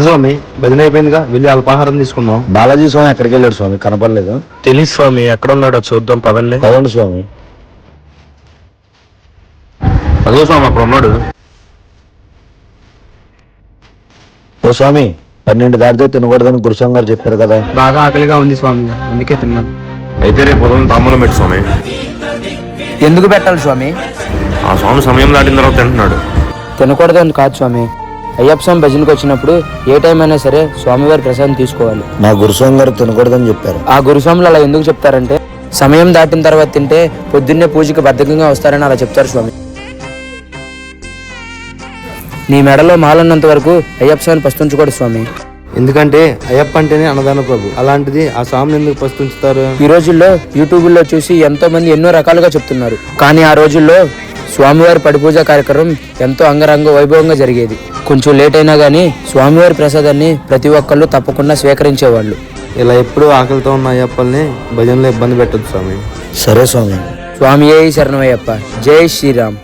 స్వామి భజన అయిపోయిందిగా, వెళ్ళి అల్పాహారం తీసుకుందాం. బాలాజీ స్వామి ఎక్కడికి వెళ్ళాడు స్వామి? కనపడలేదు. తెలియదు స్వామి, ఎక్కడ ఉన్నాడో చూద్దాం పదండి. పదండి స్వామి. అదో స్వామి అక్కడ ఉన్నాడు. ఓ స్వామి, 12 దాటితే తినకూడదని గురుస్వామి గారు చెప్పారు కదా. బాగా ఆకలిగా ఉంది స్వామి, అందుకే తిన్నాను. అయితే రేపు ఉదయం తాంబూలం పెట్టు స్వామి. ఎందుకు పెట్టాలి స్వామి? ఆ స్వామి సమయం దాటిన తర్వాత తింటున్నాడు. తినకూడదని కాదు స్వామి, అయ్యప్ప స్వామి భజనకు వచ్చినప్పుడు ఏ టైం అయినా సరే స్వామివారి ప్రసాదం తీసుకోవాలి. మా గురుస్వామి గారు తినకూడదని చెప్పారు. ఆ గురుస్వాములు అలా ఎందుకు చెప్తారంటే, సమయం దాటిన తర్వాత తింటే పొద్దున్నే పూజకి బద్ధకంగా వస్తారని అలా చెప్తారు స్వామి. నీ మెడలో మాలన్నంత వరకు అయ్యప్ప స్వామిని పస్తుంచకూడదు స్వామి. ఎందుకంటే అయ్యప్ప అంటేనే అన్నదాన ప్రభు, అలాంటిది ఆ స్వామిని ఎందుకు పస్తుంచుతారు? ఈ రోజుల్లో యూట్యూబ్లో చూసి ఎంతో మంది ఎన్నో రకాలుగా చెప్తున్నారు, కానీ ఆ రోజుల్లో స్వామివారి పడిపూజ కార్యక్రమం ఎంతో అంగరంగ వైభవంగా జరిగేది. కొంచెం లేట్ అయినా కానీ స్వామివారి ప్రసాదాన్ని ప్రతి ఒక్కళ్ళు తప్పకుండా స్వీకరించేవాళ్ళు. ఇలా ఎప్పుడూ ఆకలితో ఉన్న అయ్యప్పల్ని భజనలో ఇబ్బంది పెట్టదు స్వామి. సరే స్వామి. స్వామియే శరణమయ్యప్ప. జై శ్రీరామ్.